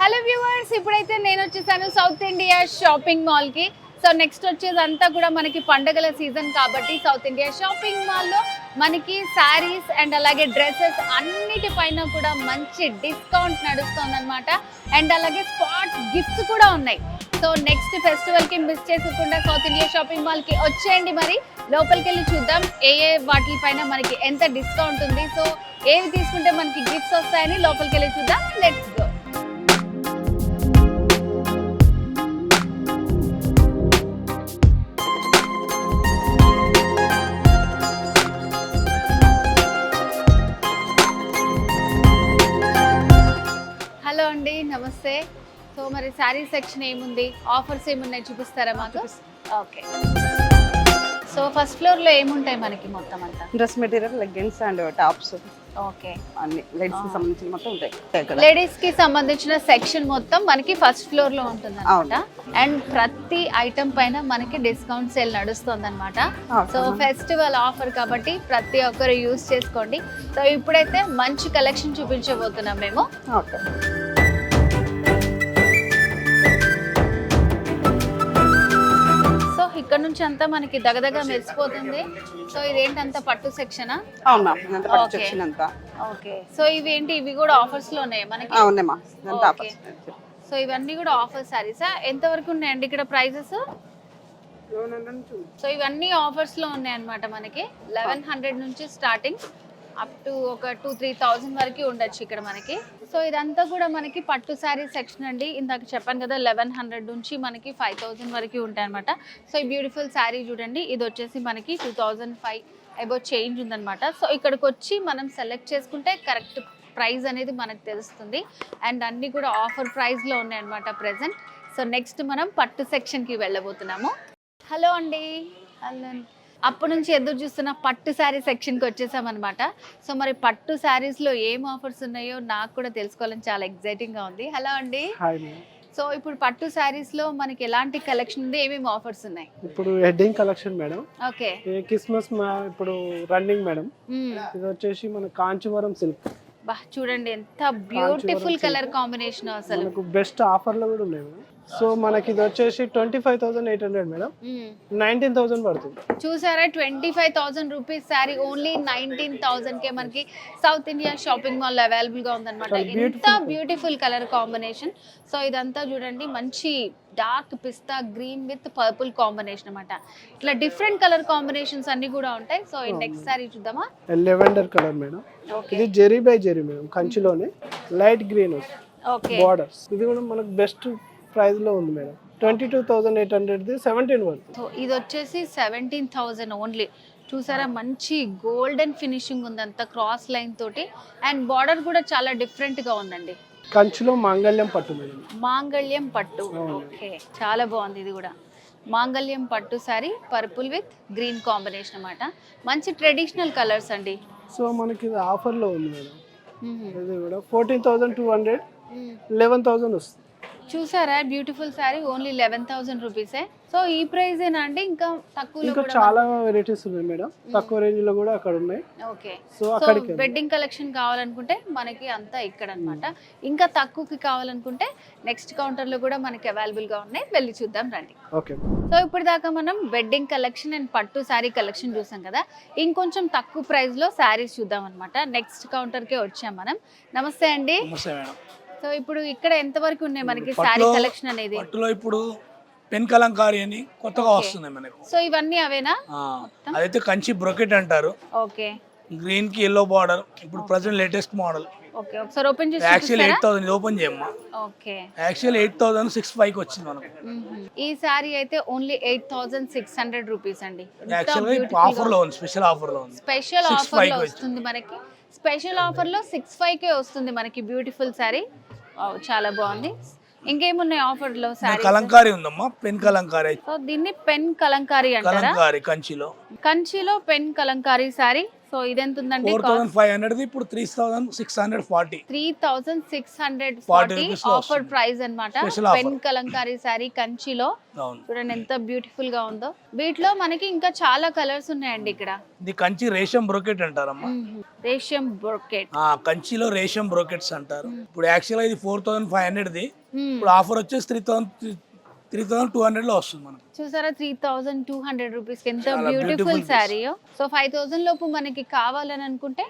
Hello viewers, ఇప్పుడైతే నేను వచ్చేసాను సౌత్ ఇండియా షాపింగ్ మాల్ కి. సో నెక్స్ట్ వచ్చేది అంతా కూడా మనకి పండగల సీజన్ కాబట్టి సౌత్ ఇండియా షాపింగ్ మాల్ లో మనకి శారీస్ అండ్ అలాగే డ్రెస్సెస్ అన్నిటిపైన కూడా మంచి డిస్కౌంట్ నడుస్తుంది అనమాట. అండ్ అలాగే స్పాట్ గిఫ్ట్స్ కూడా ఉన్నాయి. సో నెక్స్ట్ ఫెస్టివల్ కి మిస్ చేసుకోకుండా సౌత్ ఇండియా షాపింగ్ మాల్ కి వచ్చేయండి. మరి లోపలికి వెళ్ళి చూద్దాం ఏ వాటిపైన మనకి ఎంత డిస్కౌంట్ ఉంది, సో ఏవి తీసుకుంటే మనకి గిఫ్ట్స్ వస్తాయని లోపలికి వెళ్ళి చూద్దాం. Let's go. హలో అండి, నమస్తే. సో మరి శారీ సెక్షన్ ఏముంది, ఆఫర్స్ ఏమున్నాయి చూపిస్తారా మాకు? ఓకే. సో ఫస్ట్ ఫ్లోర్ లో ఏముంటాయి మనకి మొత్తం అంతా? Dress material, leggings and tops okay, అన్ని లేడీస్ కి సంబంధించిన మొత్తం ఉంటాయి. లేడీస్ కి సంబంధించిన సెక్షన్ మొత్తం మనకి ఫస్ట్ ఫ్లోర్ లో ఉంటుంది అనమాట. అండ్ ప్రతి ఐటమ్ పైన మనకి డిస్కౌంట్ సేల్ నడుస్తుంది అనమాట. సో ఫెస్టివల్ ఆఫర్ కాబట్టి ప్రతి ఒక్కరు యూజ్ చేసుకోండి. సో ఇప్పుడైతే మంచి కలెక్షన్ చూపించబోతున్నాం మేము. ఓకే. సో ఇక్కడ నుంచి అంతా మనకి దగదగ మెరిసిపోతుంది. సో ఇదేంటంతా పట్టు సెక్షనా? అవునా, ఇదంతా పట్టు సెక్షన్ అంతా. ఓకే. సో ఇవేంటి, ఇవి కూడా ఆఫర్స్ లో ఉన్నాయి మనకి? అవునమ్మా, ఇదంతా ఆఫర్స్. సో ఇవన్నీ కూడా ఆఫర్ సారీసా? ఎంత వరకు ఉన్నాయండి ఇక్కడ ప్రైజెస్? సో ఇవన్నీ ఆఫర్స్ లో ఉన్నాయి అన్నమాట. మనకి 1100 నుంచి స్టార్టింగ్ అప్ టు ఒక 2-3,000 వరకు ఉండొచ్చు ఇక్కడ మనకి. సో ఇదంతా కూడా మనకి పట్టు శారీ సెక్షన్ అండి. ఇందాక చెప్పాను కదా, 1100 నుంచి మనకి 5000 వరకు ఉంటాయి అనమాట. సో ఈ బ్యూటిఫుల్ శారీ చూడండి, ఇది వచ్చేసి మనకి 2005 అబౌట్ చేంజ్ ఉందన్నమాట. సో ఇక్కడికి వచ్చి మనం సెలెక్ట్ చేసుకుంటే కరెక్ట్ ప్రైస్ అనేది మనకు తెలుస్తుంది. అండ్ అన్నీ కూడా ఆఫర్ ప్రైస్లో ఉన్నాయి అనమాట ప్రెసెంట్. సో నెక్స్ట్ మనం పట్టు సెక్షన్కి వెళ్ళబోతున్నాము. హలో అండి. హలో. అప్పటి నుంచి ఎదురు చూస్తున్న పట్టు శారీ సెక్షన్కి వచ్చేసామన్నమాట. సో మరి పట్టు శారీస్లో ఏం ఆఫర్స్ ఉన్నాయో నాకు కూడా తెలుసుకోవాలని చాలా ఎక్సైటింగ్గా ఉంది. హలో అండి. సో ఇప్పుడు పట్టు శారీస్లో మనకి ఎలాంటి కలెక్షన్ ఉంది, ఏమేమి ఆఫర్స్ ఉన్నాయి? ఇప్పుడు heading collection madam. Okay. Christmas ఇప్పుడు రన్నింగ్ మేడం. ఇది వచ్చేసి మన కాంచీవరం సిల్క్. బా చూడండి ఎంత బ్యూటిఫుల్ కలర్ కాంబినేషన్ అసలు. మనకు బెస్ట్ ఆఫర్లు కూడా ఉన్నాయి మేడం. సో మనకి ఇది వచ్చేసి 25,800 మేడం, 19,000 పడుతుంది. చూసారా, 25,000 రూపీస్ శారీ ఓన్లీ 19,000 కే మనకి సౌత్ ఇండియా షాపింగ్ మాల్ లో అవైలబుల్ గా ఉందన్నమాట. ఎంత బ్యూటిఫుల్ కలర్ కాంబినేషన్. సో ఇదంతా చూడండి, మంచి dark pista green with purple combination అన్నమాట. ఇట్లా డిఫరెంట్ కలర్ కాంబినేషన్స్ అన్ని కూడా ఉంటాయి. సో ఈ నెక్స్ట్ సారీ చూద్దామా? Lavender colour madam. ఇది జెరీ బై జెరీ మేడం, కంచిలోనే లైట్ గ్రీన్ బోర్డర్స్. ఇది కూడా మనకు బెస్ట్ ప్రైస్ లో ఉంది మేడం. 22,800 17 వరకు. సో ఇది వచ్చేసి 17,000 ఓన్లీ. చూసారా, మంచి గోల్డెన్ ఫినిషింగ్ ఉంది అంతా క్రాస్ లైన్ తోటి. అండ్ బార్డర్ కూడా చాలా డిఫరెంట్ గా ఉందండి. కంచిలో మాంగళ్యం పట్టు మేడం. మాంగళ్యం పట్టు. ఓకే, చాలా బాగుంది. ఇది కూడా మాంగళ్యం పట్టు sorry, purple with green combination అన్నమాట. మంచి ట్రెడిషనల్ కలర్స్ అండి. సో మనకి ఇది ఆఫర్ లో ఉంది మేడం. ఇది కూడా 14,200 11,000 వస్తుంది. చూసారా, బ్యూటిఫుల్ సారీ ఓన్లీ 11,000 రూపీసే. సో ఈ ప్రైస్ ఏనా అండి? ఇంకా తక్కువలో ఇంకా కూడా చాలా వెరైటీస్ ఉన్నాయి మేడం, తక్కువ రేంజ్ లో కూడా అక్కడ ఉన్నాయి. Okay. So so wedding collection కావాలనుకుంటే మనకి అంతా ఇక్కడ అన్నమాట. ఇంకా తక్కువకి కావాలనుకుంటే నెక్స్ట్ కౌంటర్ లో కూడా మనకి అవైలబుల్ గా ఉన్నాయి, వెళ్ళి చూద్దాం రండి. ఓకే. సో ఇప్పుడు దాకా మనం వెడ్డింగ్ కలెక్షన్ అండ్ పట్టు శారీ కలెక్షన్ చూసాం కదా. ఇంకొంచెం తక్కువ ప్రైస్ లో శారీస్ చూద్దాం అనమాట. నెక్స్ట్ కౌంటర్ కే వచ్చాం మనం. నమస్తే అండి. నమస్తే మేడం. సో ఇప్పుడు ఇక్కడ ఎంత వరకు ఉన్నాయి మనకి శారీ కలెక్షన్ అనేది? పట్టులో ఇప్పుడు పెన్ కలంకారీ అని కొత్తగా వస్తున్నాయి మనకు. సో ఇవన్నీ అవేనా? అదైతే కంచి బ్రొకెట్ అంటారు. ఓకే. గ్రీన్ కి ఎల్లో బార్డర్, ఇప్పుడు ప్రెసెంట్ లేటెస్ట్ మోడల్. ఓకే, ఒకసారి ఓపెన్ చేసి యాక్చువల్ 8,000, ఇది ఓపెన్ చేయమ్మా. ఓకే. యాక్చువల్ 8,065 కి వచ్చింది మనకు. ఈ శారీ అయితే ఓన్లీ 8,600 రూపీస్ అండి. యాక్చువల్ గా ఇప్పుడు ఆఫర్ లో ఉంది, స్పెషల్ ఆఫర్ లో ఉంది. స్పెషల్ ఆఫర్ లో వస్తుంది మనకి. స్పెషల్ ఆఫర్ లో 65 కే వస్తుంది మనకి బ్యూటిఫుల్ శారీ. చాలా బాగుంది. ఇంకేమున్నాయి ఆఫర్ లో? శారీ కలంకారీ ఉందమ్మా, పెన్ కలంకారీ. సో దీన్ని పెన్ కలంకారీ అంటారా? కలంకారీ కంచిలో. కంచిలో పెన్ కలంకారీ శారీ సో ఇదెంత ఉందండి 4500 ఇప్పుడు 3640. 3640 rupees లో ఆఫర్ వస్తుంది. ప్రైస్ అన్నమాట. Special offer. Pen Kalamkari sari కంచిలో అవును. చూడండి ఎంత బ్యూటిఫుల్ గా ఉందో. వీటిలో మనకి ఇంకా చాలా కలర్స్ ఉన్నాయండి ఇక్కడ. ఇది కంచి రేషం బ్రోకెట్ అంటారమ్మా. రేషియం బ్రోకెట్. కంచిలో రేషం బ్రోకెట్స్ అంటారు. ఇప్పుడు యాక్చువల్గా ఇది 4500ది, ఇప్పుడు ఆఫర్ వచ్చేసి 3200 లో వస్తుంది మనకు. చూసారా 3200 రూపీస్ ఎంత చాలా బ్యూటిఫుల్ beautiful శారీ. సో 5000 లోపు మనకి కావాలని అనుకుంటే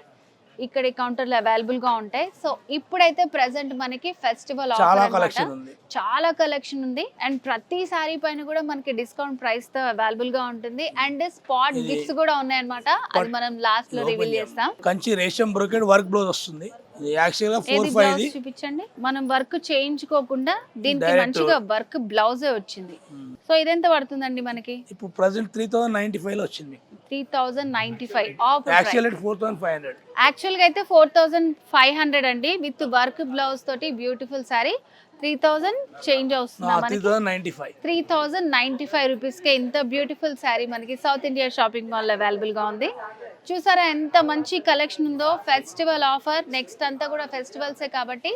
ఇక్కడ కౌంటర్లు అవైలబుల్ గా ఉంటాయి. సో ఇప్పుడైతే ప్రెసెంట్ మనకి ఫెస్టివల్ చాలా ఆఫర్ కలెక్షన్ ఉంది. చాలా కలెక్షన్ ఉంది. అండ్ ప్రతి సారీ పైన కూడా మనకి డిస్కౌంట్ ప్రైస్ తో అవైలబుల్ గా ఉంటుంది. అండ్ స్పాట్ గిఫ్ట్స్ కూడా ఉన్నాయన్నమాట. అది మనం లాస్ట్ లో రివీల్ చేస్తాం. కంచి రేషం బ్రోకెట్ వర్క్ బ్లౌజ్ వస్తుంది. ఇది యాక్చువల్గా ఏది 45 బ్లౌజ్ చూపించండి. మనం వర్క్ చేయించుకోకుండా దీనికి Direct. మంచిగా వర్క్ బ్లౌజే వచ్చింది. సో ఇదెంత పడుతుందండి మనకి? ఇప్పుడు ప్రెసెంట్ 3095 లో వచ్చింది. 3095 ఆఫ్ యాక్చువల్ 4500. యాక్చువల్ గా అయితే 4500 అండి. విత్ వర్క్ బ్లౌజ్ తోటి బ్యూటిఫుల్ సారీ 3000 చేంజ్ అవుతుందా మనకి? 3095. 3095 రూపీస్ కే ఇంత బ్యూటిఫుల్ శారీ మనకి సౌత్ ఇండియా షాపింగ్ మాల్ లో అవైలబుల్ గా ఉంది. చూసారా ఎంత మంచి కలెక్షన్ ఉందో. ఫెస్టివల్ ఆఫర్, నెక్స్ట్ అంతా కూడా ఫెస్టివల్సే కాబట్టి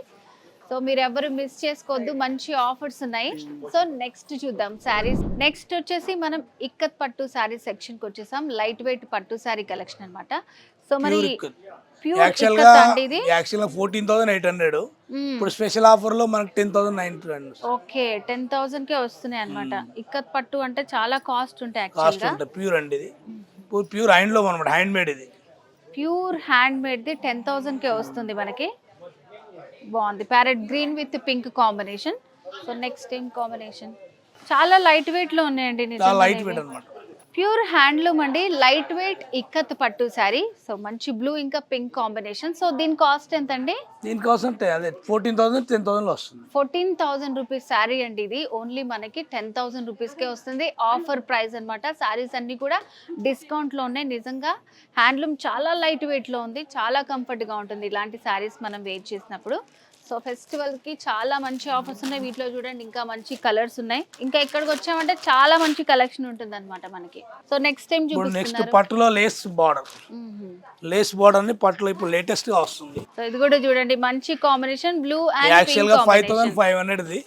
సో మీరు ఎవరు మిస్ చేసుకోవద్దు. మంచి ఆఫర్స్ ఉన్నాయి. సో నెక్స్ట్ చూద్దాం శారీస్. నెక్స్ట్ వచ్చేసి మనం ఇక్కత్ పట్టు శారీ సెక్షన్ కి వచ్చేసాం. లైట్ వెయిట్ పట్టు శారీ కలెక్షన్ అన్నమాట. సో మరి ప్యూర్ యాక్చువల్ ఇక్కత్ అండి ఇది. 14800. ఇప్పుడు స్పెషల్ ఆఫర్ లో మనకి 10900. ఓకే 10,000 కే వస్తున్నాయి అన్నమాట. ఇక్కత్ పట్టు అంటే చాలా కాస్ట్ ఉంటాయి కాస్ట్ యాక్చువల్ గా. ఉంటుంది. ప్యూర్ అండి ఇది. ప్యూర్ హ్యాండ్ లో అనమాట. హ్యాండ్ మేడ్ ఇది. ప్యూర్ హ్యాండ్ మేడ్ ది 10,000 కే వస్తుంది మనకి. బాగుంది. Parrot green with pink combination. So next ఏం కాంబినేషన్? చాలా లైట్ వెయిట్ లో ఉన్నాయండి. చాలా లైట్ వెయిట్ అనమాట. ప్యూర్ హ్యాండ్లూమ్ అండి. లైట్ వెయిట్ ఇక్కత్ పట్టు శారీ. సో మంచి బ్లూ ఇంకా పింక్ కాంబినేషన్. సో దీని కాస్ట్ ఎంత అండి? దీనికోసం అదే 14000 10000 లో వస్తుంది. 14,000 రూపీస్ శారీ అండి ఇది. ఓన్లీ మనకి 10,000 రూపీస్కే వస్తుంది. ఆఫర్ ప్రైస్ అన్నమాట. శారీస్ అన్ని కూడా డిస్కౌంట్ లో ఉన్నాయి. నిజంగా హ్యాండ్లూమ్ చాలా లైట్ వెయిట్ లో ఉంది. చాలా కంఫర్ట్ గా ఉంటుంది ఇలాంటి శారీస్ మనం వేర్ చేసినప్పుడు. సో ఫెస్టివల్ కి చాలా మంచి ఆఫర్స్ ఉన్నాయి. వీటిలో చూడండి ఇంకా మంచి కలర్స్ ఉన్నాయి. ఇంకా ఇక్కడికి వచ్చామంటే చాలా మంచి కలెక్షన్ ఉంటుంది అనమాట మనకి. సో నెక్స్ట్ టైం నెక్స్ట్ చూపిస్తున్నారు. పట్టులో లేస్ బార్డర్. లేస్ బార్డర్ అని పట్టులో ఇప్పుడు లేటెస్ట్ గా వస్తుంది. సో ఇది కూడా చూడండి మంచి కాంబినేషన్ బ్లూ అండ్ యాక్చువల్ గా 5500ది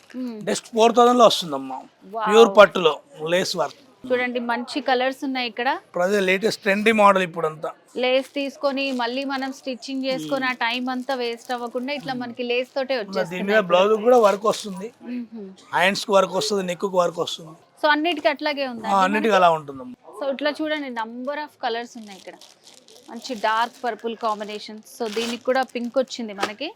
జస్ట్ 4000 లో వస్తుందమ్మా. ప్యూర్ పట్టులో లేస్ వర్క్. చూడండి మంచి కలర్స్ ఉన్నాయి ఇక్కడ. ప్రజెంట్ లేటెస్ట్ ట్రెండీ మోడల్ ఇప్పుడు అంతా. లేస్ తీసుకొని మళ్ళీ మనం స్టిచ్చింగ్ చేసుకొని ఆ టైం అంతా వేస్ట్ అవ్వకుండా ఇట్లా మనకి లేస్ తోటే దీని వచ్చేస్తుంది. మీద బ్లౌజ్ కూడా వర్క్ వస్తుంది. హ్యాండ్స్ కి వర్క్ వస్తుంది, నెక్ కు వర్క్ వస్తుంది. సో అన్నిటికీ అట్లాగే ఉందా? అన్నిటికీ అలా ఉంటుందమ్మా. సో ఇట్లా చూడండి నంబర్ ఆఫ్ కలర్స్ ఉన్నాయి ఇక్కడ. మంచి డార్క్ పర్పుల్ కాంబినేషన్. సో దీనికి కూడా పింక్ వచ్చింది మనకి.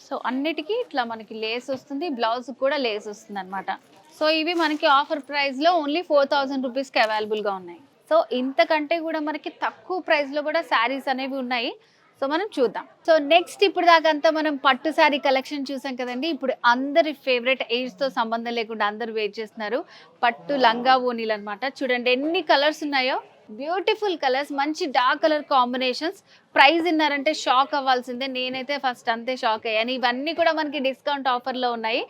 సో అన్నిటికీ ఇట్లా మనకి లేస్ వస్తుంది. బ్లౌజ్ కూడా లేస్ వస్తుంది అనమాట. సో ఇవి మనకి ఆఫర్ ప్రైస్ లో ఓన్లీ 4000 రూపీస్కి అవైలబుల్ గా ఉన్నాయి. సో ఇంతకంటే కూడా మనకి తక్కువ ప్రైస్ లో కూడా శారీస్ అనేవి ఉన్నాయి. సో మనం చూద్దాం. సో నెక్స్ట్ ఇప్పుడు దాకంతా మనం పట్టు శారీ కలెక్షన్ చూసాం కదండి. ఇప్పుడు అందరి ఫేవరెట్ ఏజ్ తో సంబంధం లేకుండా అందరు వెయిట్ చేస్తున్నారు పట్టు లంగా ఓనీలు అనమాట. చూడండి ఎన్ని కలర్స్ ఉన్నాయో. బ్యూటిఫుల్ కలర్స్, మంచి డార్క్ కలర్ కాంబినేషన్స్. ప్రైస్ విన్నారంటే షాక్ అవ్వాల్సిందే. నేనైతే ఫస్ట్ అంతే షాక్ అయ్యాను. ఇవన్నీ కూడా మనకి డిస్కౌంట్ ఆఫర్ లో ఉన్నాయి.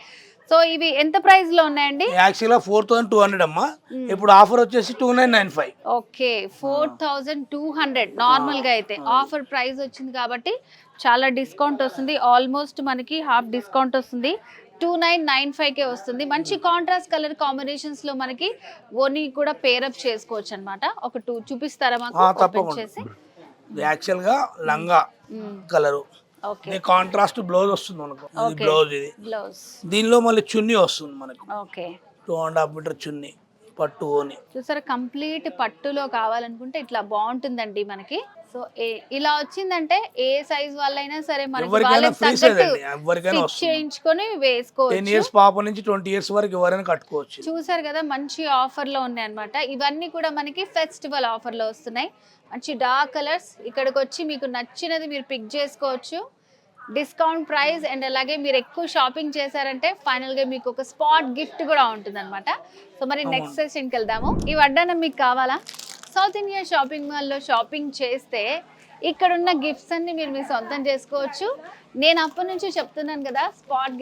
సో ఇవి ఎంత ప్రైస్ లో ఉన్నాయండి? యాక్చువల్ గా 4200 అమ్మా. ఇప్పుడు ఆఫర్ వచ్చేసి 2995. ఓకే 4200 నార్మల్ గా అయితే. ఆఫర్ ప్రైస్ వచ్చింది కాబట్టి చాలా డిస్కౌంట్ వస్తుంది. ఆల్మోస్ట్ మనకి హాఫ్ డిస్కౌంట్ వస్తుంది. 2995 కే వస్తుంది. మంచి కాంట్రాస్ట్ కలర్ కాంబినేషన్స్ లో మనకి ఓని కూడా పేరప్ చేసుకోవచ్చు అన్నమాట. ఒక 2 చూపిస్తారా మాకు? ఓపెన్ చేసి. యాక్చువల్ గా లంగా కలరు. ఓకే కాంట్రాస్ట్ బ్లౌజ్ వస్తుంది మనకు. ఇది బ్లౌజ్. ఇది బ్లౌజ్. దీనిలో మళ్ళీ చున్నీ వస్తుంది మనకు. ఓకే 2.5 మీటర్ చున్నీ పట్టు ఓని. చూసారా కంప్లీట్ పట్టులో కావాలనుకుంటే ఇట్లా బాగుంటుందండి మనకి. సో ఇలా వచ్చిందంటే ఏ సైజ్ వాళ్ళైనా సరే మనకి వాళ్ళకి తగ్గట్టు చేయించుకొని వేసుకోవచ్చు. 10 years పాప నుంచి 20 years వరకు ఎవరైనా కట్టుకోవచ్చు. చూసారు కదా మంచి ఆఫర్ లో ఉన్నాయి అన్నమాట. ఇవన్నీ కూడా మనకి ఫెస్టివల్ ఆఫర్ లో వస్తున్నాయి. మంచి డార్క్ కలర్స్. ఇక్కడికి వచ్చి మీకు నచ్చినది మీరు పిక్ చేసుకోవచ్చు. డిస్కౌంట్ ప్రైస్ అండ్ అలాగే మీరు ఎక్కువ షాపింగ్ చేశారంటే ఫైనల్ గా మీకు ఒక స్పాట్ గిఫ్ట్ కూడా ఉంటుంది అనమాట. సో మరి నెక్స్ట్ సెషన్కి వెళ్దాము. ఈ వడ్డానం మీకు కావాలా? సౌత్ ఇండియా షాపింగ్ మాల్లో షాపింగ్ చేస్తే ఇక్కడున్న గిఫ్ట్స్ అన్ని మీరు మీ సొంతం చేసుకోవచ్చు. నేను అప్పటి నుంచి చెప్తున్నాను కదా స్పాట్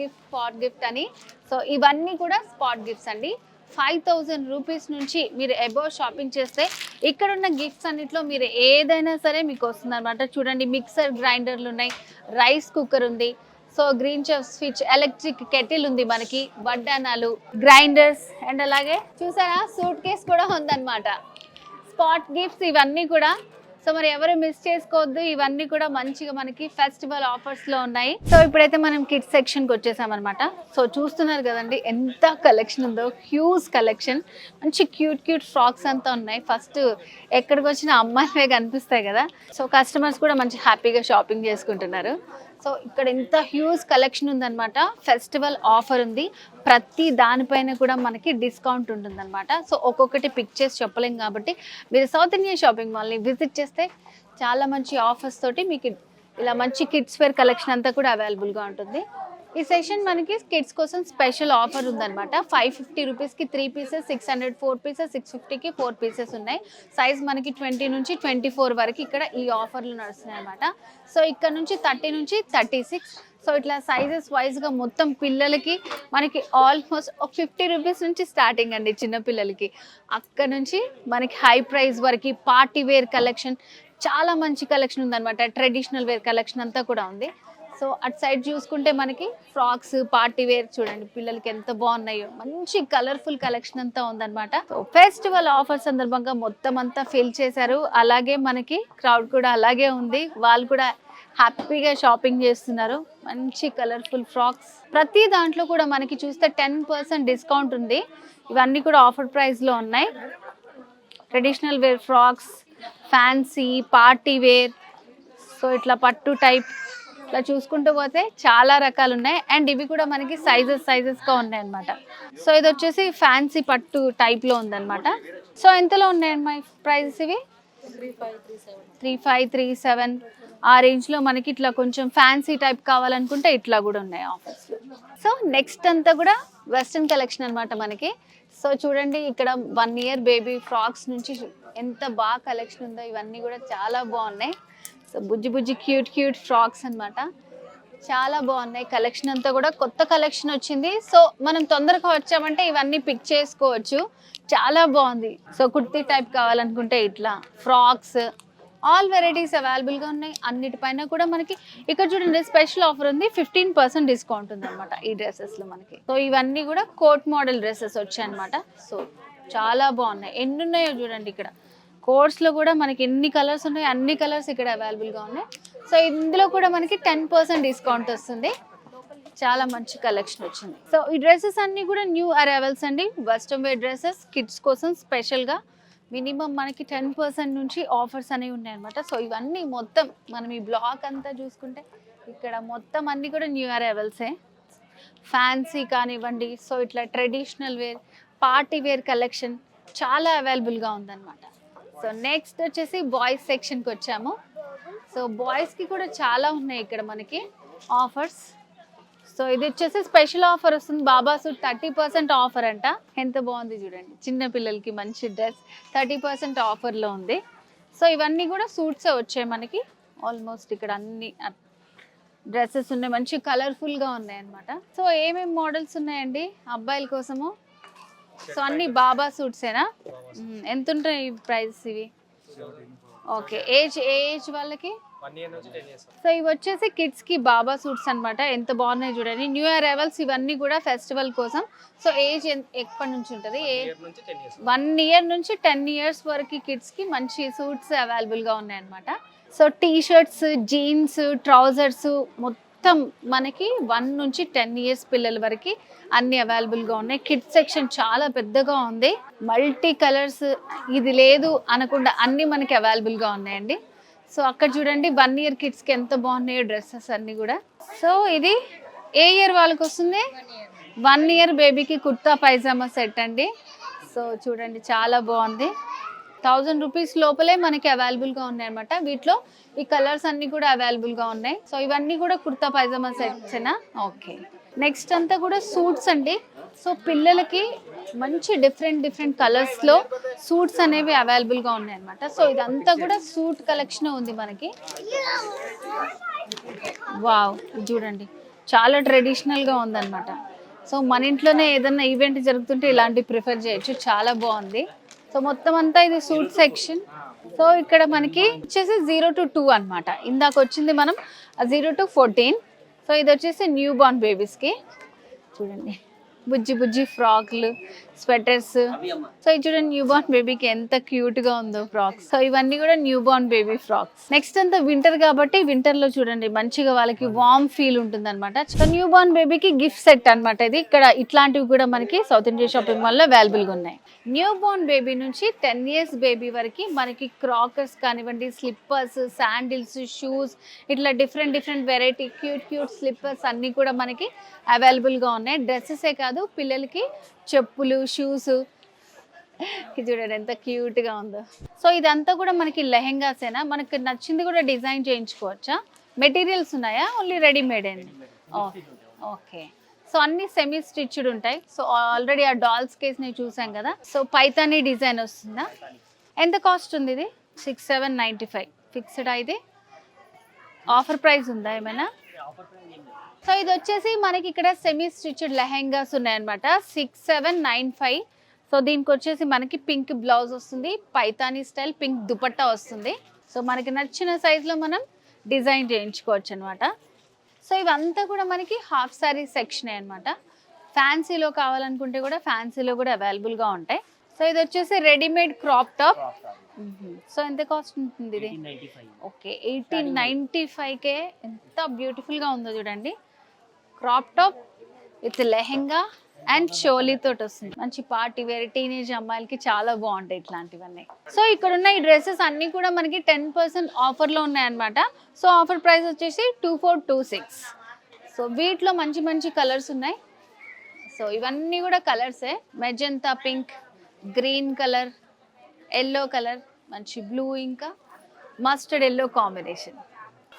గిఫ్ట్ అని. సో ఇవన్నీ కూడా స్పాట్ గిఫ్ట్స్ అండి. 5000 రూపీస్ నుంచి మీరు అబౌవ్ షాపింగ్ చేస్తే ఇక్కడ ఉన్న గిఫ్ట్స్ అన్నిట్లో మీరు ఏదైనా సరే మీకు వస్తుంది అనమాట. చూడండి, మిక్సర్ గ్రైండర్లు ఉన్నాయి, రైస్ కుక్కర్ ఉంది, so green chef switch, electric kettle ఉంది, మనకి వడ్డానాలు, గ్రైండర్స్, అండ్ అలాగే చూసారా సూట్ కేస్ కూడా ఉందన్నమాట. స్పాట్ గిఫ్ట్స్ ఇవన్నీ కూడా. సో మరి ఎవరు మిస్ చేసుకోవద్దు, ఇవన్నీ కూడా మంచిగా మనకి ఫెస్టివల్ ఆఫర్స్ లో ఉన్నాయి. సో ఇప్పుడైతే మనం కిడ్స్ సెక్షన్ కి వచ్చేసాం అనమాట. సో చూస్తున్నారు కదండి ఎంత కలెక్షన్ ఉందో, హ్యూజ్ కలెక్షన్, మంచి క్యూట్ ఫ్రాక్స్ అంతా ఉన్నాయి. ఫస్ట్ ఎక్కడికి వచ్చిన అమ్మాయిలే కనిపిస్తాయి కదా, సో కస్టమర్స్ కూడా మంచి హ్యాపీగా షాపింగ్ చేసుకుంటున్నారు. సో ఇక్కడ ఎంత హ్యూజ్ కలెక్షన్ ఉందన్నమాట. ఫెస్టివల్ ఆఫర్ ఉంది, ప్రతి దానిపైన కూడా మనకి డిస్కౌంట్ ఉంటుందన్నమాట. సో ఒక్కొక్కటి పిక్ చేసి చెప్పలేం కాబట్టి మీరు సౌత్ ఇండియా షాపింగ్ మాల్ని విజిట్ చేస్తే చాలా మంచి ఆఫర్స్ తోటి మీకు ఇలా మంచి కిడ్స్ వేర్ కలెక్షన్ అంతా కూడా అవైలబుల్గా ఉంటుంది. ఈ సెషన్ మనకి కిడ్స్ కోసం స్పెషల్ ఆఫర్ ఉందన్నమాట. 550 రూపీస్కి 3 పీసెస్, 600 4 పీసెస్, 650కి 4 పీసెస్ ఉన్నాయి. సైజ్ మనకి 20 నుంచి 24 వరకు ఇక్కడ ఈ ఆఫర్లు నడుస్తున్నాయి అనమాట. సో ఇక్కడ నుంచి 30 నుంచి 36, సో ఇట్లా సైజెస్ వైజ్గా మొత్తం పిల్లలకి మనకి ఆల్మోస్ట్ ఒక 50 రూపీస్ నుంచి స్టార్టింగ్ అండి చిన్న పిల్లలకి. అక్కడ నుంచి మనకి హై ప్రైస్ వరకు పార్టీ వేర్ కలెక్షన్, చాలా మంచి కలెక్షన్ ఉందన్నమాట. ట్రెడిషనల్ వేర్ కలెక్షన్ అంతా కూడా ఉంది. సో అటు సైడ్ చూసుకుంటే మనకి ఫ్రాక్స్, పార్టీ వేర్ చూడండి పిల్లలకి ఎంత బాగున్నాయో, మంచి కలర్ఫుల్ కలెక్షన్ అంతా ఉందన్నమాట. సో ఫెస్టివల్ ఆఫర్ సందర్భంగా మొత్తం అంతా ఫిల్ చేశారు. అలాగే మనకి క్రౌడ్ కూడా అలాగే ఉంది, వాళ్ళు కూడా హ్యాపీగా షాపింగ్ చేస్తున్నారు. మంచి కలర్ఫుల్ ఫ్రాక్స్, ప్రతి దాంట్లో కూడా మనకి చూస్తే 10% డిస్కౌంట్ ఉంది. ఇవన్నీ కూడా ఆఫర్ ప్రైస్లో ఉన్నాయి. Traditional wear frocks, fancy, party wear, so ఇట్లా పట్టు టైప్, ఇట్లా చూసుకుంటూ పోతే చాలా రకాలు ఉన్నాయి. అండ్ ఇవి కూడా మనకి సైజెస్గా ఉన్నాయి అనమాట. సో ఇది వచ్చేసి ఫ్యాన్సీ పట్టు టైప్లో ఉందన్నమాట. సో ఎంతలో ఉన్నాయండి మై ప్రైజెస్ ఇవి? 3537 ఆ రేంజ్లో మనకి ఇట్లా కొంచెం ఫ్యాన్సీ టైప్ కావాలనుకుంటే ఇట్లా కూడా ఉన్నాయి ఆఫర్స్. సో నెక్స్ట్ అంతా కూడా వెస్ట్రన్ కలెక్షన్ అనమాట మనకి. సో చూడండి ఇక్కడ 1 year బేబీ ఫ్రాక్స్ నుంచి ఎంత బాగా కలెక్షన్ ఉందో, ఇవన్నీ కూడా చాలా బాగున్నాయి. సో బుజ్జి క్యూట్ ఫ్రాక్స్ అన్నమాట, చాలా బాగున్నాయి. కలెక్షన్ అంతా కూడా కొత్త కలెక్షన్ వచ్చింది. సో మనం తొందరగా వచ్చామంటే ఇవన్నీ పిక్ చేసుకోవచ్చు, చాలా బాగుంది. సో కుర్తీ టైప్ కావాలనుకుంటే ఇట్లా ఫ్రాక్స్, ఆల్ వెరైటీస్ అవైలబుల్గా ఉన్నాయి. అన్నిటిపైన కూడా మనకి ఇక్కడ చూడండి స్పెషల్ ఆఫర్ ఉంది, 15% డిస్కౌంట్ ఉంది అనమాట ఈ డ్రెస్సెస్లో మనకి. సో ఇవన్నీ కూడా కోట్ మోడల్ డ్రెస్సెస్ వచ్చాయి అనమాట. సో చాలా బాగున్నాయి. ఎన్ని ఉన్నాయో చూడండి ఇక్కడ. కోట్స్లో కూడా మనకి ఎన్ని కలర్స్ ఉన్నాయి, అన్ని కలర్స్ ఇక్కడ అవైలబుల్గా ఉన్నాయి. సో ఇందులో కూడా మనకి 10% డిస్కౌంట్ వస్తుంది. చాలా మంచి కలెక్షన్ వచ్చింది. సో ఈ డ్రెస్సెస్ అన్నీ కూడా న్యూ అరైవల్స్ అండి, వెస్ట్రన్ వేర్ డ్రెస్సెస్ కిడ్స్ కోసం స్పెషల్గా. మినిమం మనకి 10% నుంచి ఆఫర్స్ అనేవి ఉన్నాయి అనమాట. సో ఇవన్నీ మొత్తం మనం ఈ బ్లాక్ అంతా చూసుకుంటే ఇక్కడ మొత్తం అన్నీ కూడా న్యూ అరైవల్సే. ఫ్యాన్సీ కానివ్వండి, సో ఇట్లా traditional wear, party wear collection చాలా అవైలబుల్గా ఉందన్నమాట. సో నెక్స్ట్ వచ్చేసి బాయ్స్ సెక్షన్కి వచ్చాము. సో బాయ్స్కి కూడా చాలా ఉన్నాయి ఇక్కడ మనకి ఆఫర్స్. సో ఇది వచ్చేసి స్పెషల్ ఆఫర్ వస్తుంది, బాబా సూట్ 30% ఆఫర్ అంట. ఎంత బాగుంది చూడండి, చిన్న పిల్లలకి మంచి డ్రెస్ 30% ఆఫర్లో ఉంది. సో ఇవన్నీ కూడా సూట్సే వచ్చాయి మనకి. ఆల్మోస్ట్ ఇక్కడ అన్ని డ్రెస్సెస్ ఉన్నాయి, మంచి కలర్ఫుల్గా ఉన్నాయి అన్నమాట. సో ఏమేమి మోడల్స్ ఉన్నాయండి అబ్బాయిల కోసము? సో అన్ని బాబా సూట్సేనా? ఎంత ఉంటాయి ఈ ప్రైస్ ఇవి? ఓకే, ఏజ్ వాళ్ళకి? సో ఇవి వచ్చేసి కిడ్స్ కి బాబా సూట్స్ అన్నమాట. ఎంత బాగున్నాయి చూడండి, న్యూ అరైవల్స్ ఇవన్నీ కూడా ఫెస్టివల్ కోసం. సో ఏజ్ ఎప్పటి నుంచి ఉంటుంది? 1 year నుంచి 10 years వరకు కిడ్స్ కి మంచి సూట్స్ అవైలబుల్ గా ఉన్నాయి అన్నమాట. So T shirts, jeans, trousers మొత్తం మనకి 1 నుంచి 10 years పిల్లల వరకు అన్ని అవైలబుల్గా ఉన్నాయి. కిడ్స్ సెక్షన్ చాలా పెద్దగా ఉంది, మల్టీ కలర్స్, ఇది లేదు అనకుండా అన్ని మనకి అవైలబుల్గా ఉన్నాయండి. సో అక్కడ చూడండి 1 year కిడ్స్కి ఎంత బాగున్నాయో డ్రెస్సెస్ అన్నీ కూడా. సో ఇది ఏ ఇయర్ వాళ్ళకి వస్తుంది? 1 year బేబీకి కుర్తా పైజామా సెట్ అండి. సో చూడండి చాలా బాగుంది. 1000 రూపీస్ లోపలే మనకి అవైలబుల్గా ఉన్నాయి అనమాట. వీటిలో ఈ కలర్స్ అన్నీ కూడా అవైలబుల్గా ఉన్నాయి. సో ఇవన్నీ కూడా కుర్తా పైజామా సెట్సేనా? ఓకే. నెక్స్ట్ అంతా కూడా సూట్స్ అండి. సో పిల్లలకి మంచి డిఫరెంట్ కలర్స్లో సూట్స్ అనేవి అవైలబుల్గా ఉన్నాయి అనమాట. సో ఇదంతా కూడా సూట్ కలెక్షన్ ఉంది మనకి. వావ్, చూడండి చాలా ట్రెడిషనల్గా ఉందన్నమాట. సో మన ఇంట్లోనే ఏదైనా ఈవెంట్ జరుగుతుంటే ఇలాంటివి ప్రిఫర్ చేయొచ్చు, చాలా బాగుంది. సో మొత్తం అంతా ఇది సూట్ సెక్షన్. సో ఇక్కడ మనకి వచ్చేసి 0 to 2 అనమాట. ఇందాక వచ్చింది మనం 0 to 14. సో ఇది వచ్చేసి న్యూ బార్న్ బేబీస్కి. చూడండి బుజ్జి బుజ్జి ఫ్రాక్లు, స్వెటర్స్. సో ఇది చూడండి న్యూ బార్న్ బేబీకి ఎంత క్యూట్ గా ఉందో ఫ్రాక్స్. సో ఇవన్నీ కూడా new born baby frocks. Next అంతా వింటర్ కాబట్టి వింటర్ లో చూడండి మంచిగా వాళ్ళకి వార్మ్ ఫీల్ ఉంటుంది అనమాట. సో న్యూ బార్న్ బేబీకి గిఫ్ట్ సెట్ అనమాట ఇది. ఇక్కడ ఇట్లాంటివి కూడా మనకి సౌత్ ఇండియా షాపింగ్ మాల్ లో అవైలబుల్ గా ఉన్నాయి. న్యూ బార్న్ బేబీ నుంచి 10 years బేబీ వరకు మనకి క్రాకర్స్ కానివ్వండి, స్లిప్పర్స్, శాండిల్స్, షూస్, ఇట్లా డిఫరెంట్ వెరైటీ క్యూట్ స్లిప్పర్స్ అన్నీ కూడా మనకి అవైలబుల్గా ఉన్నాయి. డ్రెస్సెసే కాదు, పిల్లలకి చెప్పులు, షూస్. ఇది చూడండి ఎంత క్యూట్గా ఉందో. సో ఇదంతా కూడా మనకి లెహెంగాసేనా, మనకి నచ్చింది కూడా డిజైన్ చేయించుకోవచ్చా? మెటీరియల్స్ ఉన్నాయా, ఓన్లీ రెడీమేడ్ అండి? ఓకే. సో అన్ని సెమీ స్టిచ్డ్ ఉంటాయి. సో ఆల్రెడీ ఆ డాల్స్ కేస్ నేను చూసాం కదా. సో పైతానీ డిజైన్ వస్తుందా? ఎంత కాస్ట్ ఉంది ఇది? 6795 ఫిక్స్డ్. అయితే ఆఫర్ ప్రైస్ ఉందా ఏమైనా? సో ఇది వచ్చేసి మనకి ఇక్కడ సెమీ స్టిచ్డ్ లెహెంగాస్ ఉన్నాయన్నమాట. 6795. సో దీనికి వచ్చేసి మనకి పింక్ బ్లౌజ్ వస్తుంది, పైతానీ స్టైల్ పింక్ దుపట్టా వస్తుంది. సో మనకి నచ్చిన సైజులో మనం డిజైన్ చేయించుకోవచ్చు అనమాట. సో ఇవంతా కూడా మనకి హాఫ్ సారీ సెక్షన్ అనమాట. ఫ్యాన్సీలో కావాలనుకుంటే కూడా ఫ్యాన్సీలో కూడా అవైలబుల్గా ఉంటాయి. సో ఇది వచ్చేసి రెడీమేడ్ క్రాప్ టాప్. సో ఎంత కాస్ట్ ఉంటుంది ఇది? ఓకే 1895కే. ఎంత బ్యూటిఫుల్గా ఉందో చూడండి. Crop top with lehenga and షోలీ తోటి వస్తుంది. మంచి పార్టీ వేర్, టీనేజ్ అమ్మాయిలకి చాలా బాగుంటాయి ఇట్లాంటివన్నీ. సో ఇక్కడ ఉన్న ఈ డ్రెస్సెస్ అన్నీ కూడా మనకి 10% ఆఫర్లో ఉన్నాయన్నమాట. సో ఆఫర్ ప్రైస్ వచ్చేసి 2426. సో వీటిలో మంచి కలర్స్ ఉన్నాయి. సో ఇవన్నీ కూడా కలర్సే. Magenta pink, green colour, yellow colour, మంచి బ్లూ, ఇంకా మస్టర్డ్ ఎల్లో కాంబినేషన్.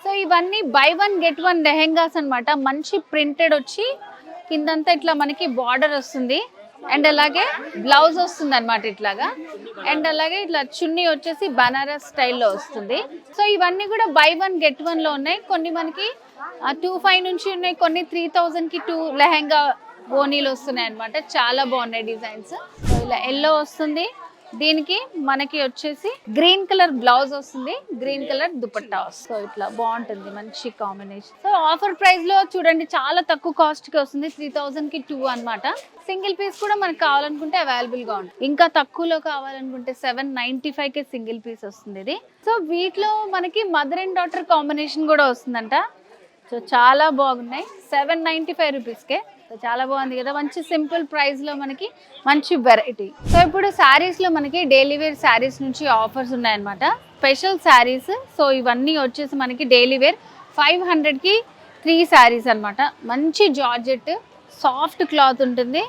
సో ఇవన్నీ బై 1 get 1 లెహెంగాస్ అనమాట. మంచి ప్రింటెడ్ వచ్చి కిందంతా ఇట్లా మనకి బార్డర్ వస్తుంది అండ్ అలాగే బ్లౌజ్ వస్తుంది అనమాట ఇట్లాగా. అండ్ అలాగే ఇట్లా చున్నీ వచ్చేసి బనారస్ స్టైల్లో వస్తుంది. సో ఇవన్నీ కూడా బై 1 get 1 లో ఉన్నాయి. కొన్ని మనకి 25 నుంచి ఉన్నాయి, కొన్ని 3000కి 2 లెహెంగా ఓనీలు వస్తున్నాయి అనమాట. చాలా బాగున్నాయి డిజైన్స్. సో ఇలా ఎల్లో వస్తుంది, దీనికి మనకి వచ్చేసి గ్రీన్ కలర్ బ్లౌజ్ వస్తుంది, గ్రీన్ కలర్ దుపట్టా వస్తుంది. సో ఇట్లా బాగుంటుంది, మంచి కాంబినేషన్. సో ఆఫర్ ప్రైస్ లో చూడండి చాలా తక్కువ కాస్ట్ కి వస్తుంది. 3000కి 2 అనమాట. సింగిల్ పీస్ కూడా మనకు కావాలనుకుంటే అవైలబుల్ గా ఉంటుంది. ఇంకా తక్కువలో కావాలనుకుంటే 795కే సింగిల్ పీస్ వస్తుంది ఇది. సో వీటిలో మనకి మదర్ అండ్ డాటర్ కాంబినేషన్ కూడా వస్తుందంట. సో చాలా బాగున్నాయి. 795 రూపీస్కే. సో చాలా బాగుంది కదా, మంచి సింపుల్ ప్రైస్ లో మనకి మంచి వెరైటీ. సో ఇప్పుడు శారీస్ లో మనకి డైలీ వేర్ శారీస్ నుంచి ఆఫర్స్ ఉన్నాయన్నమాట. స్పెషల్ శారీస్. సో ఇవన్నీ వచ్చేసి మనకి డైలీ వేర్ 500కి 3 శారీస్ అనమాట. మంచి జార్జెట్ సాఫ్ట్ క్లాత్ ఉంటుంది.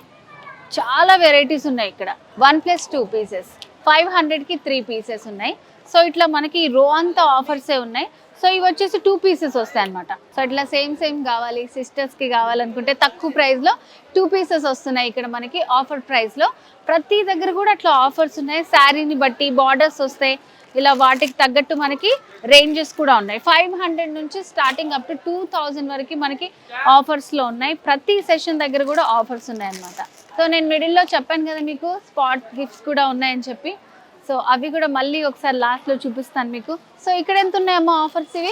చాలా వెరైటీస్ ఉన్నాయి ఇక్కడ. 1+2 పీసెస్ 500కి 3 పీసెస్ ఉన్నాయి. సో ఇట్లా మనకి రో అంతా ఆఫర్సే ఉన్నాయి. సో ఇవి వచ్చేసి 2 పీసెస్ వస్తాయి అనమాట. సో ఇట్లా సేమ్ కావాలి, సిస్టర్స్కి కావాలనుకుంటే తక్కువ ప్రైస్లో 2 పీసెస్ వస్తున్నాయి ఇక్కడ మనకి ఆఫర్ ప్రైస్లో. ప్రతి దగ్గర కూడా అట్లా ఆఫర్స్ ఉన్నాయి. శారీని బట్టి బార్డర్స్ వస్తాయి, ఇలా వాటికి తగ్గట్టు మనకి రేంజెస్ కూడా ఉన్నాయి. 500 నుంచి స్టార్టింగ్ అప్ టు 2000 వరకు మనకి ఆఫర్స్లో ఉన్నాయి. ప్రతి సెషన్ దగ్గర కూడా ఆఫర్స్ ఉన్నాయి అనమాట. సో నేను మిడిల్లో చెప్పాను కదా మీకు స్పాట్ గిఫ్ట్స్ కూడా ఉన్నాయని చెప్పి. సో అవి కూడా మళ్ళీ ఒకసారి లాస్ట్లో చూపిస్తాను మీకు. సో ఇక్కడ ఎంత ఉన్నాయమ్మా ఆఫర్స్? ఇవి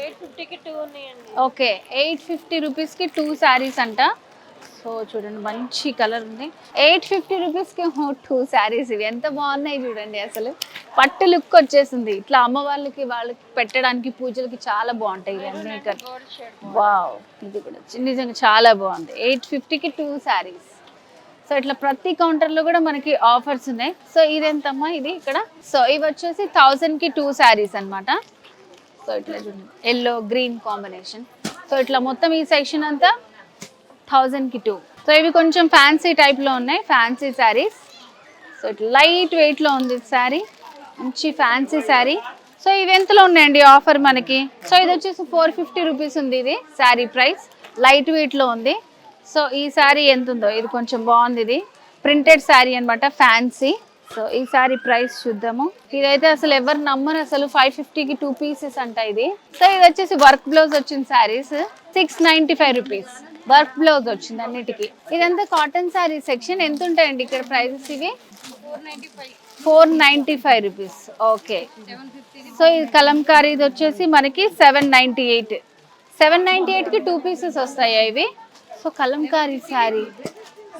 850కి 2 ఉన్నాయండి. ఓకే 850 రూపీస్కి 2 శారీస్ అంట. సో చూడండి మంచి కలర్ ఉంది. 850 రూపీస్కి 2 శారీస్. ఇవి ఎంత బాగున్నాయి చూడండి. అసలు పట్టు లుక్ వచ్చేసింది. ఇట్లా అమ్మవాళ్ళకి వాళ్ళకి పెట్టడానికి పూజలకి చాలా బాగుంటాయి ఇవన్నీ. వావ్, ఇది కూడా నిజంగా చాలా బాగుంది. 850కి 2 శారీస్. సో ఇట్లా ప్రతి కౌంటర్లో కూడా మనకి ఆఫర్స్ ఉన్నాయి. సో ఇదెంతమ్మా ఇది ఇక్కడ? సో ఇవి వచ్చేసి 1000కి 2 శారీస్ అనమాట. సో ఇట్లా చూడండి ఎల్లో గ్రీన్ కాంబినేషన్. సో ఇట్లా మొత్తం ఈ సెక్షన్ అంతా 1000కి 2. సో ఇవి కొంచెం ఫ్యాన్సీ టైప్లో ఉన్నాయి, ఫ్యాన్సీ శారీస్. సో ఇట్లా లైట్ వెయిట్లో ఉంది శారీ, మంచి ఫ్యాన్సీ శారీ. సో ఇవి ఎంతలో ఉన్నాయండి ఆఫర్ మనకి? సో ఇది వచ్చేసి 450 రూపీస్ ఉంది ఇది శారీ ప్రైస్. లైట్ వెయిట్లో ఉంది. సో ఈ శారీ ఎంత ఉందో, ఇది కొంచెం బాగుంది. ఇది ప్రింటెడ్ శారీ అనమాట, ఫ్యాన్సీ. సో ఈ సారీ ప్రైస్ చూద్దాము. ఇదైతే అసలు ఎవరు నమ్మరు, అసలు 550కి 2 పీసెస్ అంట ఇది. సో ఇది వచ్చేసి వర్క్ బ్లౌజ్ వచ్చిన శారీస్ 695 రూపీస్. వర్క్ బ్లౌజ్ వచ్చింది అన్నిటికీ. ఇదంతా కాటన్ శారీ సెక్షన్. ఎంత ఉంటాయండి ఇక్కడ ప్రైజెస్? ఇవి 495 రూపీస్. ఓకే. సో ఇది కలంకారీ, ఇది వచ్చేసి మనకి 798. 798కి 2 పీసెస్ వస్తాయి ఇవి. సో కలంకారీ శారీ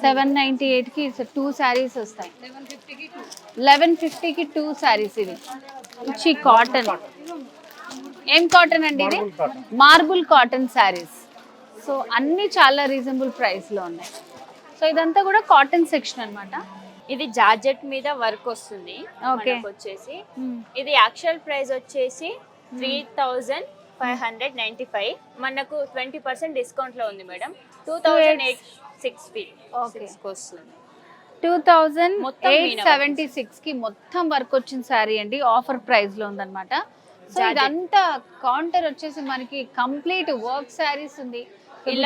798కి 2 శారీస్ వస్తాయి. 1150కి 2 శారీస్. ఇది వచ్చి కాటన్. ఏం కాటన్ అండి ఇది? Marble cotton saris. సో అన్ని చాలా రీజనబుల్ ప్రైస్లో ఉన్నాయి. సో ఇదంతా కూడా కాటన్ సెక్షన్ అన్నమాట. ఇది జార్జెట్ మీద వర్క్ వస్తుంది. ఓకే. మనకు వచ్చేసి ఇది యాక్చువల్ ప్రైస్ వచ్చేసి 3595. మనకు 20% డిస్కౌంట్ లో ఉంది మేడం. 2860 వస్తుంది. 2876కి మొత్తం వర్క్ వచ్చిన శారీ అండి. ఆఫర్ ప్రైస్ లో ఉందన్నమాట. సో ఇదంతా కౌంటర్ వచ్చేసి మనకి కంప్లీట్ వర్క్ శారీస్ ఉంది.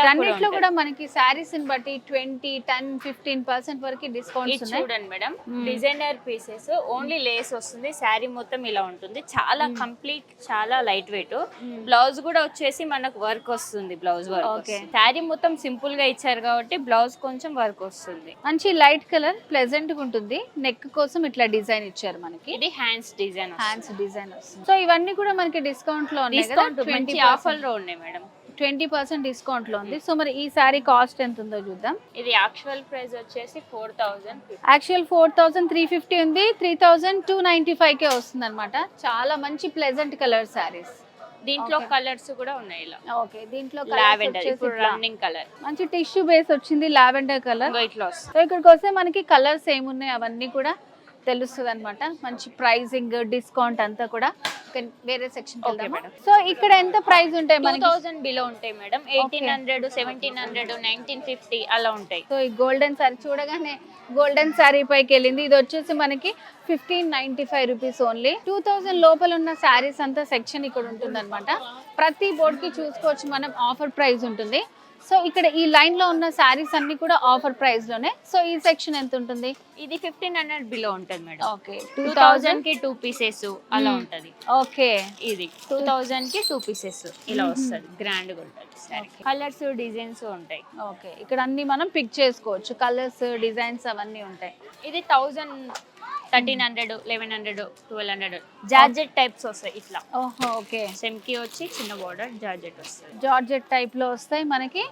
అన్నిట్లో కూడా మనకి శారీస్ ని బట్టి 20, 10, 15% వరకు డిస్కౌంట్స్ ఉన్నాయి. చూడండి madam, designer pieces only lace వస్తుంది. శారీ మొత్తం ఇలా ఉంటుంది. చాలా కంప్లీట్, చాలా లైట్ వెయిట్. బ్లౌజ్ కూడా వచ్చేసి మనకు వర్క్ వస్తుంది. Blouse work. శారీ మొత్తం సింపుల్ గా ఇచ్చారు కాబట్టి బ్లౌజ్ కొంచెం వర్క్ వస్తుంది. మంచి లైట్ కలర్, ప్లెజెంట్ గా ఉంటుంది. నెక్ కోసం ఇట్లా డిజైన్ ఇచ్చారు మనకి. ఇది హ్యాండ్స్ డిజైన్. వస్తుంది. సో ఇవన్నీ కూడా మనకి డిస్కౌంట్ లో ఉన్నాయి కదా. 20 ఆఫర్ లో ఉన్నాయి మేడం. 20% డిస్కౌంట్ లో ఉంది. సో మరి ఈ సారీ కాస్ట్ ఎంత ఉందో చూద్దాం. ఇది యాక్చువల్ ప్రైస్ వచ్చేసి 4000. యాక్చువల్ 4350 ఉంది. 3295కే వస్తుంది అనమాట. చాలా మంచి ప్లెజెంట్ కలర్ సారీస్. దీంట్లో కలర్స్ కూడా ఉన్నాయి ఇలా. ఓకే. దీంట్లో లావెండర్ ఇప్పుడు రన్నింగ్ కలర్. మంచి టిష్యూ బేస్ వచ్చింది, lavender colour. Weight loss. So ఇక్కడికి వస్తే మనకి కలర్స్ ఏమున్నాయి అవన్నీ కూడా తెలుస్తుంది అనమాట. మంచి ప్రైసింగ్, డిస్కౌంట్ అంతా కూడా వేరే సెక్షన్. సో ఇక్కడ ఎంత ప్రైస్ ఉంటాయి? 2000 బిలో ఉంటాయి మేడం. 1800, 1700, 1950 అలా ఉంటాయి. సో ఈ గోల్డెన్ సారీ చూడగానే గోల్డెన్ సారీ పైకి వెళ్ళింది. ఇది వచ్చేసి మనకి 1595 రూపీస్ ఓన్లీ. 2000 లోపల ఉన్న శారీస్ అంతా సెక్షన్ ఇక్కడ ఉంటుంది అనమాట. ప్రతి బోర్డ్ కి చూసుకోవచ్చు మనం. ఆఫర్ ప్రైస్ ఉంటుంది. సో ఇక్కడ ఈ లైన్ లో ఉన్న శారీస్ అన్ని కూడా ఆఫర్ ప్రైస్ లోనే. సో ఈ సెక్షన్ ఎంత ఉంటుంది? ఇది 1500 బిలో ఉంటుంది మేడం. ఓకే. 2000 కి 2 పీసెస్ అలా ఉంటది. ఓకే. ఇది 2000 కి 2 పీసెస్ ఇలా వస్తుంది. గ్రాండ్ గా ఉంటుంది. కలర్స్, డిజైన్స్ ఉంటాయి. ఓకే. ఇక్కడ అన్ని మనం పిక్ చేసుకోవచ్చు. కలర్స్, డిజైన్స్ అవన్నీ ఉంటాయి. ఇది 1000, 1300, 1100, 1200 జార్జెట్ టైప్స్ వస్తాయి ఇట్లా. ఓహో. ఓకే. సెమ్కి వచ్చి చిన్న బార్డర్ జార్జెట్ వస్తుంది. జార్జెట్ టైప్ లో వస్తాయి మనకి.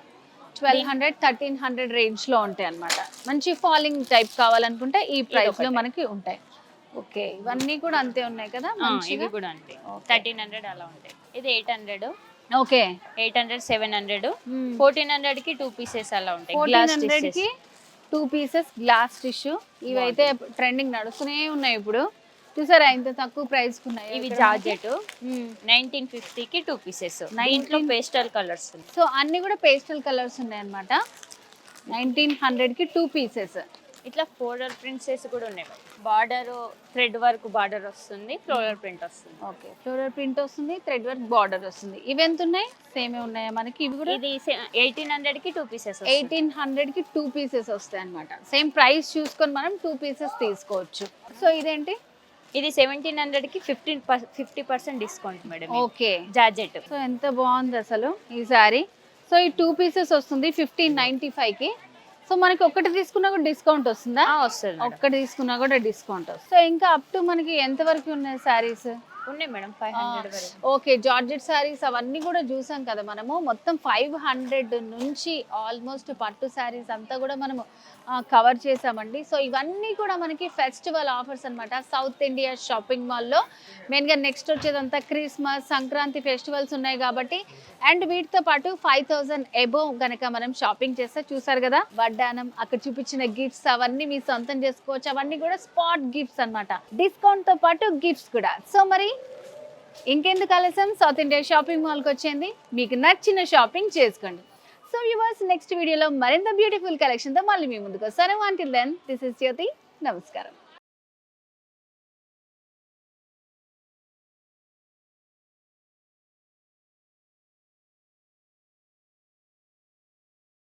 1200, 1300 రేంజ్ లో ఉంటాయి అన్నమాట. మంచి ఫాలింగ్ టైప్ కావాలనుకుంటే ఈ ప్రైస్ లో మనకి ఉంటాయి. ఓకే. ఇవన్నీ కూడా అంతే ఉన్నాయి కదా. ఇవి కూడా అంతే. 1300 అలా ఉంటాయి. ఇది 800. ఓకే. 800, 700, 1400 కి 2 పీసెస్ అలా ఉంటాయి. 1400 కి 2 పీసెస్ గ్లాస్ టిష్యూ. ఇవైతే ట్రెండింగ్ నడుస్తూనే ఉన్నాయి ఇప్పుడు. చూసారా ఇంత తక్కువ ప్రైస్ ఉన్నాయి. ఇవి జార్జెట్ 1950 కి 2 పీసెస్. దీంట్లో పేస్టల్ కలర్స్. సో అన్ని కూడా పేస్టల్ కలర్స్ ఉన్నాయి అన్నమాట. 1900 కి 2 పీసెస్. ఇట్లా ఫ్లోరల్ ప్రింట్స్ కూడా ఉన్నాయి. బార్డర్ థ్రెడ్ వర్క్ బార్డర్ వస్తుంది. ఫ్లోరల్ ప్రింట్ వస్తుంది. ఓకే. ఫ్లోరల్ ప్రింట్ వస్తుంది, థ్రెడ్ వర్క్ బార్డర్ వస్తుంది. ఇవి ఎంత ఉన్నాయి? సేమే ఉన్నాయా మనకి? ఇవి కూడా ఇది 1800 కి 2 పీసెస్. 1800 కి 2 పీసెస్ వస్తాయి అన్నమాట. సేమ్ ప్రైస్ చూసుకొని మనం 2 పీసెస్ తీసుకోవచ్చు. సో ఇదేంటి? ఇది 1700 కి 50% discount madam. Okay. Georgette. So ఎంత బాగుంది అసలు ఈ సారీ. సో ఈ 2 పీసెస్ వస్తుంది 1595 కి. సో మనకి ఒకటి తీసుకున్నా కూడా డిస్కౌంట్ వస్తుందా? వస్తుంది. ఒక్కటి తీసుకున్నా కూడా డిస్కౌంట్ వస్తుంది. సో ఇంకా అప్ టు మనకి ఎంత వరకు ఉన్నాయి సారీస్? ఉన్నాయి మేడం 500 వరకు. ఓకే. జార్జెట్ సారీస్ అవన్నీ కూడా చూసాం కదా మనము. మొత్తం 500 నుంచి ఆల్మోస్ట్ పట్టు సారీస్ అంతా కూడా మనము కవర్ చేసామండి. సో ఇవన్నీ కూడా మనకి ఫెస్టివల్ ఆఫర్స్ అన్నమాట. సౌత్ ఇండియా షాపింగ్ మాల్లో మెయిన్గా నెక్స్ట్ వచ్చేదంతా క్రిస్మస్, సంక్రాంతి ఫెస్టివల్స్ ఉన్నాయి కాబట్టి. అండ్ వీటితో పాటు 5000 అబోవ్ గనక మనం షాపింగ్ చేస్తే చూసారు కదా వడ్డానం, అక్కడ చూపించిన గిఫ్ట్స్ అవన్నీ మీ సొంతం చేసుకోవచ్చు. అవన్నీ కూడా స్పాట్ గిఫ్ట్స్ అన్నమాట. డిస్కౌంట్ తో పాటు గిఫ్ట్స్ కూడా. సో మరి ఇంకెందుకు ఆలస్యం, సౌత్ ఇండియా షాపింగ్ మాల్కి వచ్చేయండి. మీకు నచ్చిన షాపింగ్ చేసుకోండి. సో వ్యూవర్స్, నెక్స్ట్ వీడియోలో మరింత బ్యూటిఫుల్ కలెక్షన్తో మళ్ళీ మీ ముందుకు వస్తాను. అంటిల్ దెన్, దిస్ ఇస్ జ్యోతి. నమస్కారం.